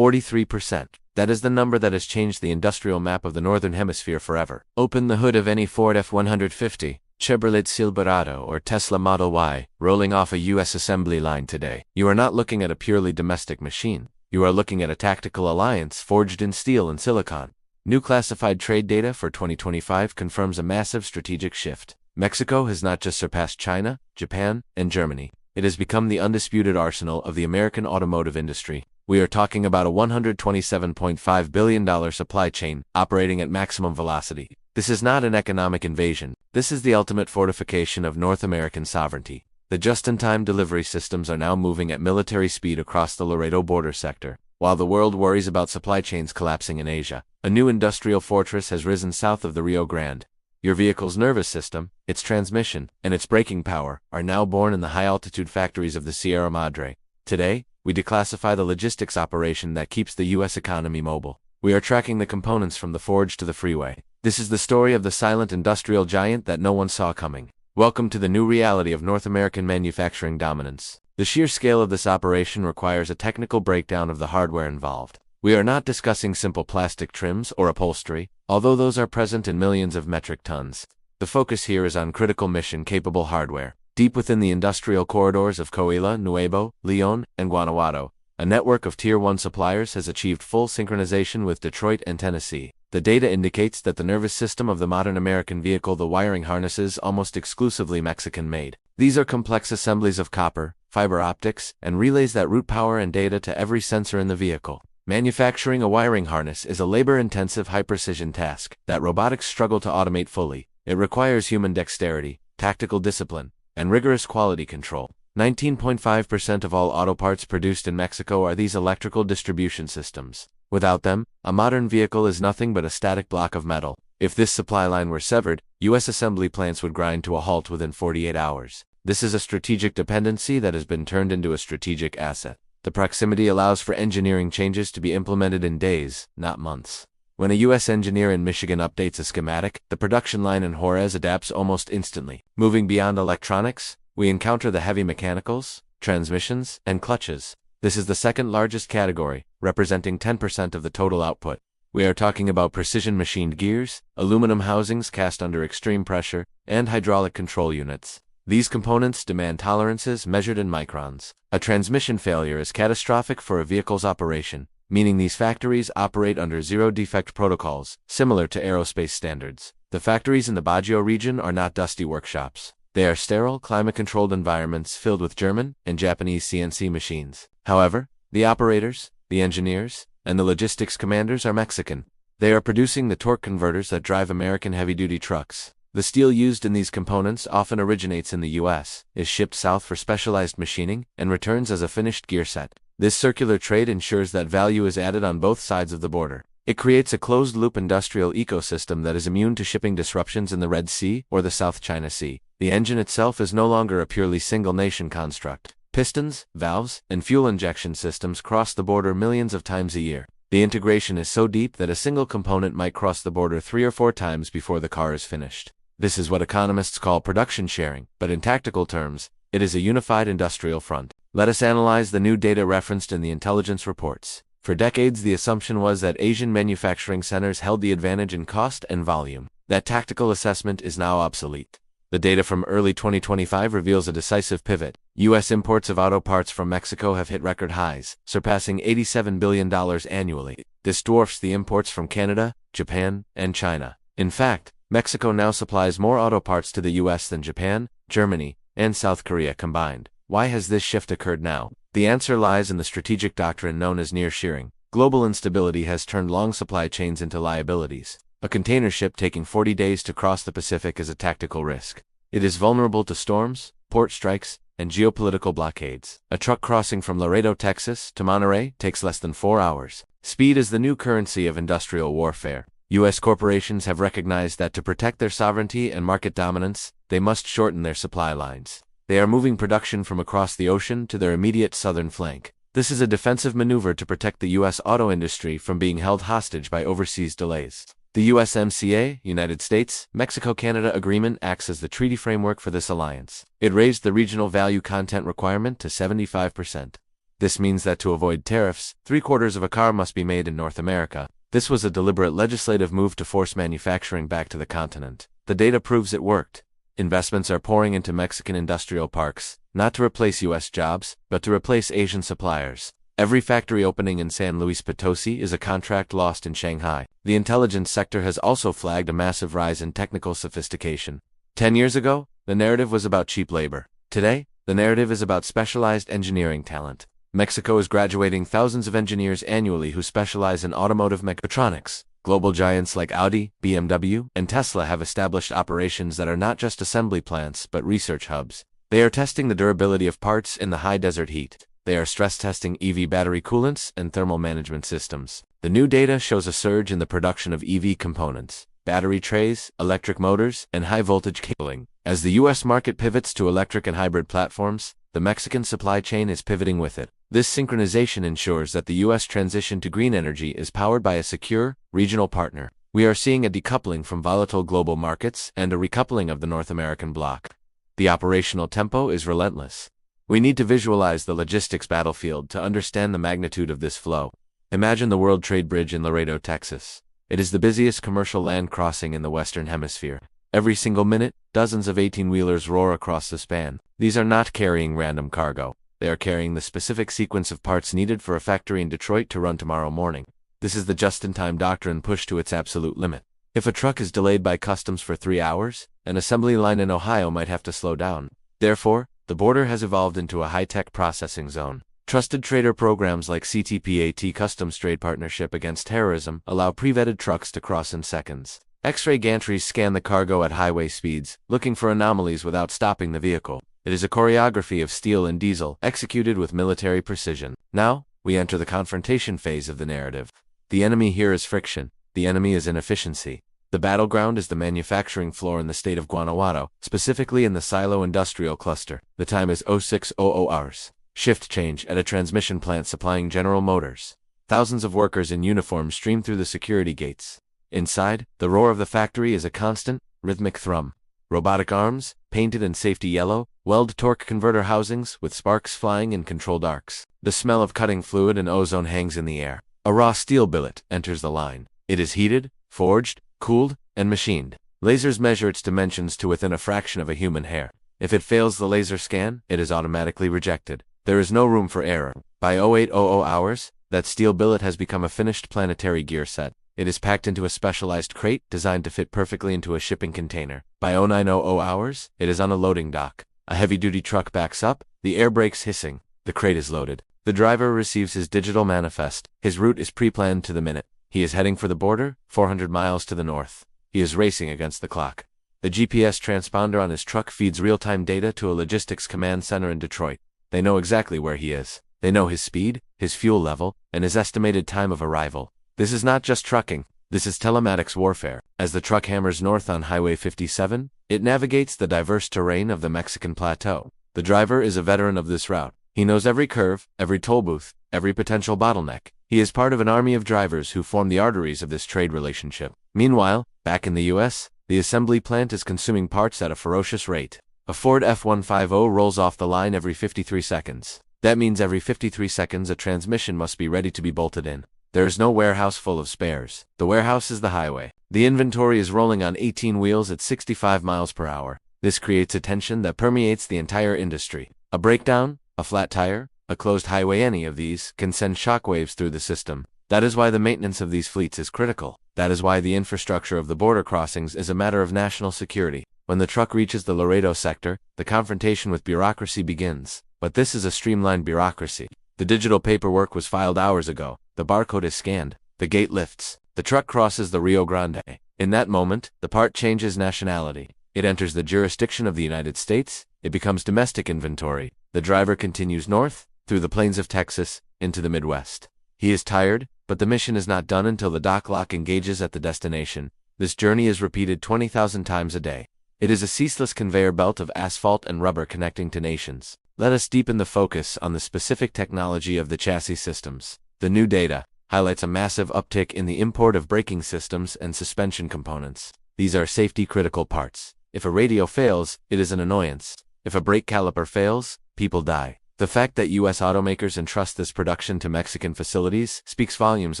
43%. That is the number that has changed the industrial map of the Northern Hemisphere forever. Open the hood of any Ford F-150, Chevrolet Silverado, or Tesla Model Y, rolling off a U.S. assembly line today. You are not looking at a purely domestic machine. You are looking at a tactical alliance forged in steel and silicon. New classified trade data for 2025 confirms a massive strategic shift. Mexico has not just surpassed China, Japan, and Germany. It has become the undisputed arsenal of the American automotive industry. We are talking about a $127.5 billion supply chain operating at maximum velocity. This is not an economic invasion. This is the ultimate fortification of North American sovereignty. The just-in-time delivery systems are now moving at military speed across the Laredo border sector. While the world worries about supply chains collapsing in Asia, a new industrial fortress has risen south of the Rio Grande. Your vehicle's nervous system, its transmission, and its braking power are now born in the high-altitude factories of the Sierra Madre. Today, we declassify the logistics operation that keeps the U.S. economy mobile. We are tracking the components from the forge to the freeway. This is the story of the silent industrial giant that no one saw coming. Welcome to the new reality of North American manufacturing dominance. The sheer scale of this operation requires a technical breakdown of the hardware involved. We are not discussing simple plastic trims or upholstery, although those are present in millions of metric tons. The focus here is on critical mission-capable hardware. Deep within the industrial corridors of Coahuila, Nuevo, León, and Guanajuato, a network of Tier 1 suppliers has achieved full synchronization with Detroit and Tennessee. The data indicates that the nervous system of the modern American vehicle, the wiring harnesses, almost exclusively Mexican-made. These are complex assemblies of copper, fiber optics, and relays that route power and data to every sensor in the vehicle. Manufacturing a wiring harness is a labor-intensive, high-precision task that robotics struggle to automate fully. It requires human dexterity, tactical discipline, and rigorous quality control. 19.5% of all auto parts produced in Mexico are these electrical distribution systems. Without them, a modern vehicle is nothing but a static block of metal. If this supply line were severed, U.S. assembly plants would grind to a halt within 48 hours. This is a strategic dependency that has been turned into a strategic asset. The proximity allows for engineering changes to be implemented in days, not months. When a U.S. engineer in Michigan updates a schematic, the production line in Juarez adapts almost instantly. Moving beyond electronics, we encounter the heavy mechanicals, transmissions, and clutches. This is the second largest category, representing 10% of the total output. We are talking about precision machined gears, aluminum housings cast under extreme pressure, and hydraulic control units. These components demand tolerances measured in microns. A transmission failure is catastrophic for a vehicle's operation, meaning these factories operate under zero-defect protocols, similar to aerospace standards. The factories in the Baguio region are not dusty workshops. They are sterile, climate-controlled environments filled with German and Japanese CNC machines. However, the operators, the engineers, and the logistics commanders are Mexican. They are producing the torque converters that drive American heavy-duty trucks. The steel used in these components often originates in the U.S., is shipped south for specialized machining, and returns as a finished gear set. This circular trade ensures that value is added on both sides of the border. It creates a closed-loop industrial ecosystem that is immune to shipping disruptions in the Red Sea or the South China Sea. The engine itself is no longer a purely single-nation construct. Pistons, valves, and fuel injection systems cross the border millions of times a year. The integration is so deep that a single component might cross the border 3 or 4 times before the car is finished. This is what economists call production sharing, but in tactical terms, it is a unified industrial front. Let us analyze the new data referenced in the intelligence reports. For decades, the assumption was that Asian manufacturing centers held the advantage in cost and volume. That tactical assessment is now obsolete. The data from early 2025 reveals a decisive pivot. U.S. imports of auto parts from Mexico have hit record highs, surpassing $87 billion annually. This dwarfs the imports from Canada, Japan, and China. In fact, Mexico now supplies more auto parts to the U.S. than Japan, Germany, and South Korea combined. Why has this shift occurred now? The answer lies in the strategic doctrine known as nearshoring. Global instability has turned long supply chains into liabilities. A container ship taking 40 days to cross the Pacific is a tactical risk. It is vulnerable to storms, port strikes, and geopolitical blockades. A truck crossing from Laredo, Texas, to Monterrey takes less than 4 hours. Speed is the new currency of industrial warfare. U.S. corporations have recognized that to protect their sovereignty and market dominance, they must shorten their supply lines. They are moving production from across the ocean to their immediate southern flank. This is a defensive maneuver to protect the U.S. auto industry from being held hostage by overseas delays. The USMCA, United States-Mexico-Canada Agreement acts as the treaty framework for this alliance. It raised the regional value content requirement to 75%. This means that to avoid tariffs, 3/4 of a car must be made in North America. This was a deliberate legislative move to force manufacturing back to the continent. The data proves it worked. Investments are pouring into Mexican industrial parks, not to replace U.S. jobs, but to replace Asian suppliers. Every factory opening in San Luis Potosi is a contract lost in Shanghai. The intelligence sector has also flagged a massive rise in technical sophistication. 10 years ago, the narrative was about cheap labor. Today, the narrative is about specialized engineering talent. Mexico is graduating thousands of engineers annually who specialize in automotive mechatronics. Global giants like Audi, BMW, and Tesla have established operations that are not just assembly plants but research hubs. They are testing the durability of parts in the high desert heat. They are stress testing EV battery coolants and thermal management systems. The new data shows a surge in the production of EV components, battery trays, electric motors, and high-voltage cabling. As the U.S. market pivots to electric and hybrid platforms, the Mexican supply chain is pivoting with it. This synchronization ensures that the U.S. transition to green energy is powered by a secure, regional partner. We are seeing a decoupling from volatile global markets and a recoupling of the North American bloc. The operational tempo is relentless. We need to visualize the logistics battlefield to understand the magnitude of this flow. Imagine the World Trade Bridge in Laredo, Texas. It is the busiest commercial land crossing in the Western Hemisphere. Every single minute, dozens of 18-wheelers roar across the span. These are not carrying random cargo. They are carrying the specific sequence of parts needed for a factory in Detroit to run tomorrow morning. This is the just-in-time doctrine pushed to its absolute limit. If a truck is delayed by customs for 3 hours, an assembly line in Ohio might have to slow down. Therefore, the border has evolved into a high-tech processing zone. Trusted trader programs like CTPAT Customs Trade Partnership Against Terrorism allow pre-vetted trucks to cross in seconds. X-ray gantries scan the cargo at highway speeds, looking for anomalies without stopping the vehicle. It is a choreography of steel and diesel, executed with military precision. Now, we enter the confrontation phase of the narrative. The enemy here is friction. The enemy is inefficiency. The battleground is the manufacturing floor in the state of Guanajuato, specifically in the Silo Industrial Cluster. The time is 0600 hours. Shift change at a transmission plant supplying General Motors. Thousands of workers in uniform stream through the security gates. Inside, the roar of the factory is a constant, rhythmic thrum. Robotic arms, painted in safety yellow, weld torque converter housings with sparks flying in controlled arcs. The smell of cutting fluid and ozone hangs in the air. A raw steel billet enters the line. It is heated, forged, cooled, and machined. Lasers measure its dimensions to within a fraction of a human hair. If it fails the laser scan, it is automatically rejected. There is no room for error. By 0800 hours, that steel billet has become a finished planetary gear set. It is packed into a specialized crate designed to fit perfectly into a shipping container. By 0900 hours, it is on a loading dock. A heavy-duty truck backs up, the air brakes hissing. The crate is loaded. The driver receives his digital manifest. His route is pre-planned to the minute. He is heading for the border, 400 miles to the north. He is racing against the clock. The GPS transponder on his truck feeds real-time data to a logistics command center in Detroit. They know exactly where he is. They know his speed, his fuel level, and his estimated time of arrival. This is not just trucking. This is telematics warfare. As the truck hammers north on Highway 57, it navigates the diverse terrain of the Mexican plateau. The driver is a veteran of this route. He knows every curve, every toll booth, every potential bottleneck. He is part of an army of drivers who form the arteries of this trade relationship. Meanwhile, back in the U.S., the assembly plant is consuming parts at a ferocious rate. A Ford F-150 rolls off the line every 53 seconds. That means every 53 seconds a transmission must be ready to be bolted in. There is no warehouse full of spares. The warehouse is the highway. The inventory is rolling on 18 wheels at 65 miles per hour. This creates a tension that permeates the entire industry. A breakdown, a flat tire, a closed highway, any of these can send shockwaves through the system. That is why the maintenance of these fleets is critical. That is why the infrastructure of the border crossings is a matter of national security. When the truck reaches the Laredo sector, the confrontation with bureaucracy begins. But this is a streamlined bureaucracy. The digital paperwork was filed hours ago. The barcode is scanned. The gate lifts. The truck crosses the Rio Grande. In that moment, the part changes nationality. It enters the jurisdiction of the United States. It becomes domestic inventory. The driver continues north, through the plains of Texas, into the Midwest. He is tired, but the mission is not done until the dock lock engages at the destination. This journey is repeated 20,000 times a day. It is a ceaseless conveyor belt of asphalt and rubber connecting to nations. Let us deepen the focus on the specific technology of the chassis systems. The new data highlights a massive uptick in the import of braking systems and suspension components. These are safety-critical parts. If a radio fails, it is an annoyance. If a brake caliper fails, people die. The fact that U.S. automakers entrust this production to Mexican facilities speaks volumes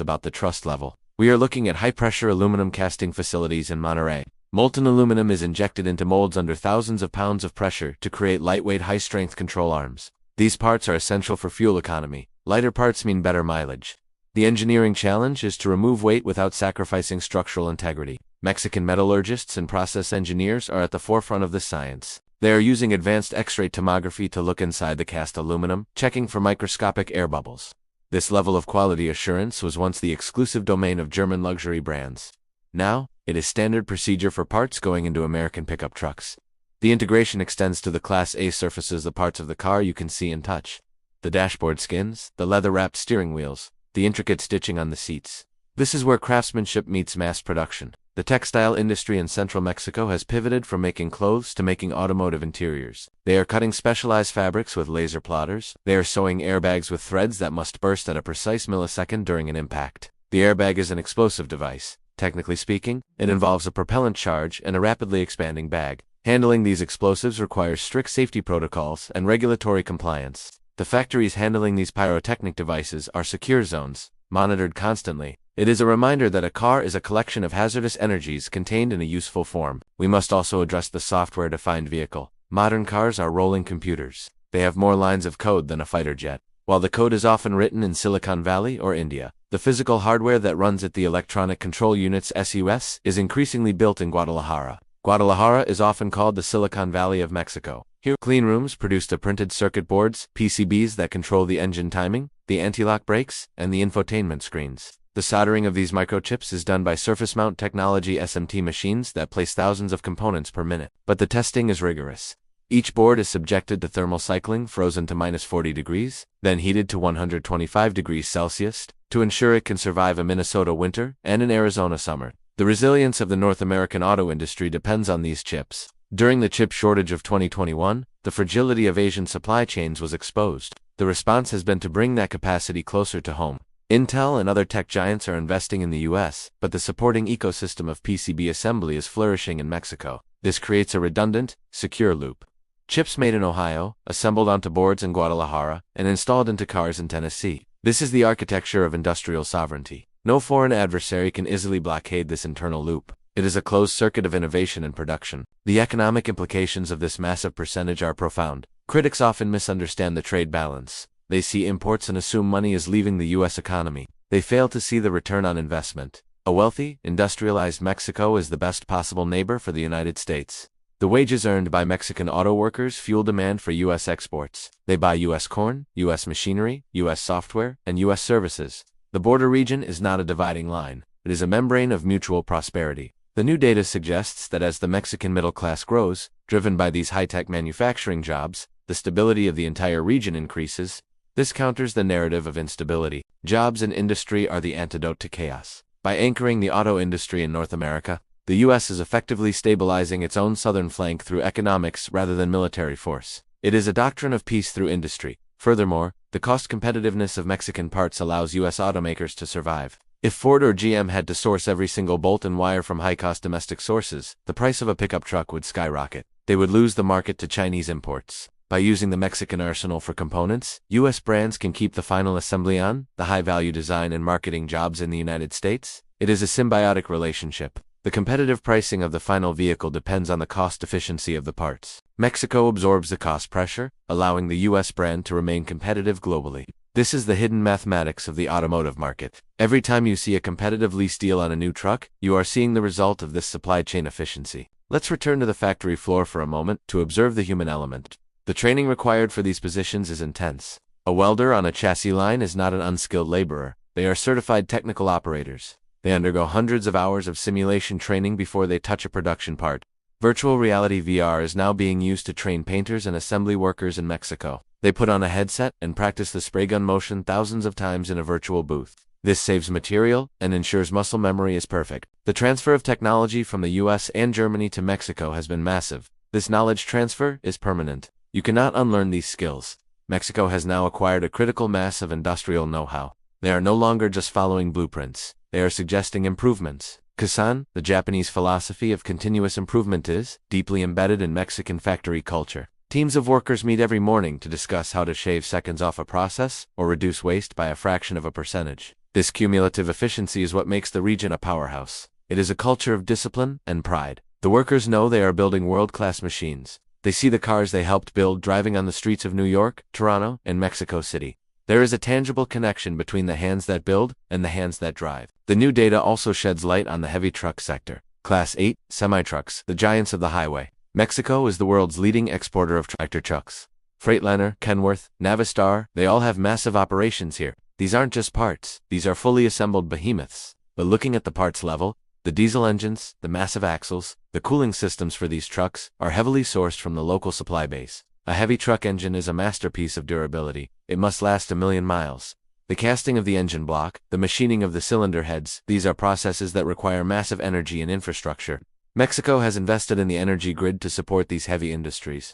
about the trust level. We are looking at high-pressure aluminum casting facilities in Monterrey. Molten aluminum is injected into molds under thousands of pounds of pressure to create lightweight, high-strength control arms. These parts are essential for fuel economy. Lighter parts mean better mileage. The engineering challenge is to remove weight without sacrificing structural integrity. Mexican metallurgists and process engineers are at the forefront of this science. They are using advanced X-ray tomography to look inside the cast aluminum, checking for microscopic air bubbles. This level of quality assurance was once the exclusive domain of German luxury brands. Now, it is standard procedure for parts going into American pickup trucks. The integration extends to the Class A surfaces, the parts of the car you can see and touch. The dashboard skins, the leather-wrapped steering wheels, the intricate stitching on the seats. This is where craftsmanship meets mass production. The textile industry in central Mexico has pivoted from making clothes to making automotive interiors. They are cutting specialized fabrics with laser plotters. They are sewing airbags with threads that must burst at a precise millisecond during an impact. The airbag is an explosive device. Technically speaking, it involves a propellant charge and a rapidly expanding bag. Handling these explosives requires strict safety protocols and regulatory compliance. The factories handling these pyrotechnic devices are secure zones, monitored constantly. It is a reminder that a car is a collection of hazardous energies contained in a useful form. We must also address the software-defined vehicle. Modern cars are rolling computers. They have more lines of code than a fighter jet. While the code is often written in Silicon Valley or India, the physical hardware that runs it, the electronic control units (SUS), is increasingly built in Guadalajara. Guadalajara is often called the Silicon Valley of Mexico. Here, clean rooms produce the printed circuit boards, PCBs that control the engine timing, the anti-lock brakes, and the infotainment screens. The soldering of these microchips is done by surface mount technology SMT machines that place thousands of components per minute. But the testing is rigorous. Each board is subjected to thermal cycling, frozen to -40 degrees, then heated to 125 degrees Celsius, to ensure it can survive a Minnesota winter and an Arizona summer. The resilience of the North American auto industry depends on these chips. During the chip shortage of 2021, the fragility of Asian supply chains was exposed. The response has been to bring that capacity closer to home. Intel and other tech giants are investing in the US, but the supporting ecosystem of PCB assembly is flourishing in Mexico. This creates a redundant, secure loop. Chips made in Ohio, assembled onto boards in Guadalajara, and installed into cars in Tennessee. This is the architecture of industrial sovereignty. No foreign adversary can easily blockade this internal loop. It is a closed circuit of innovation and production. The economic implications of this massive percentage are profound. Critics often misunderstand the trade balance. They see imports and assume money is leaving the U.S. economy. They fail to see the return on investment. A wealthy, industrialized Mexico is the best possible neighbor for the United States. The wages earned by Mexican auto workers fuel demand for U.S. exports. They buy U.S. corn, U.S. machinery, U.S. software, and U.S. services. The border region is not a dividing line. It is a membrane of mutual prosperity. The new data suggests that as the Mexican middle class grows, driven by these high-tech manufacturing jobs, the stability of the entire region increases. This counters the narrative of instability. Jobs and industry are the antidote to chaos. By anchoring the auto industry in North America, the U.S. is effectively stabilizing its own southern flank through economics rather than military force. It is a doctrine of peace through industry. Furthermore, the cost competitiveness of Mexican parts allows U.S. automakers to survive. If Ford or GM had to source every single bolt and wire from high-cost domestic sources, the price of a pickup truck would skyrocket. They would lose the market to Chinese imports. By using the Mexican arsenal for components, U.S. brands can keep the final assembly on, the high-value design and marketing jobs in the United States. It is a symbiotic relationship. The competitive pricing of the final vehicle depends on the cost efficiency of the parts. Mexico absorbs the cost pressure, allowing the U.S. brand to remain competitive globally. This is the hidden mathematics of the automotive market. Every time you see a competitive lease deal on a new truck, you are seeing the result of this supply chain efficiency. Let's return to the factory floor for a moment to observe the human element. The training required for these positions is intense. A welder on a chassis line is not an unskilled laborer. They are certified technical operators. They undergo hundreds of hours of simulation training before they touch a production part. Virtual reality VR is now being used to train painters and assembly workers in Mexico. They put on a headset and practice the spray gun motion thousands of times in a virtual booth. This saves material and ensures muscle memory is perfect. The transfer of technology from the US and Germany to Mexico has been massive. This knowledge transfer is permanent. You cannot unlearn these skills. Mexico has now acquired a critical mass of industrial know-how. They are no longer just following blueprints. They are suggesting improvements. Kaizen, the Japanese philosophy of continuous improvement, is deeply embedded in Mexican factory culture. Teams of workers meet every morning to discuss how to shave seconds off a process or reduce waste by a fraction of a percentage. This cumulative efficiency is what makes the region a powerhouse. It is a culture of discipline and pride. The workers know they are building world-class machines. They see the cars they helped build driving on the streets of New York, Toronto, and Mexico City. There is a tangible connection between the hands that build and the hands that drive. The new data also sheds light on the heavy truck sector. Class 8, semi-trucks, the giants of the highway. Mexico is the world's leading exporter of tractor trucks. Freightliner, Kenworth, Navistar, they all have massive operations here. These aren't just parts, these are fully assembled behemoths. But looking at the parts level, the diesel engines, the massive axles, the cooling systems for these trucks are heavily sourced from the local supply base. A heavy truck engine is a masterpiece of durability. It must last 1,000,000 miles. The casting of the engine block, the machining of the cylinder heads, these are processes that require massive energy and infrastructure. Mexico has invested in the energy grid to support these heavy industries.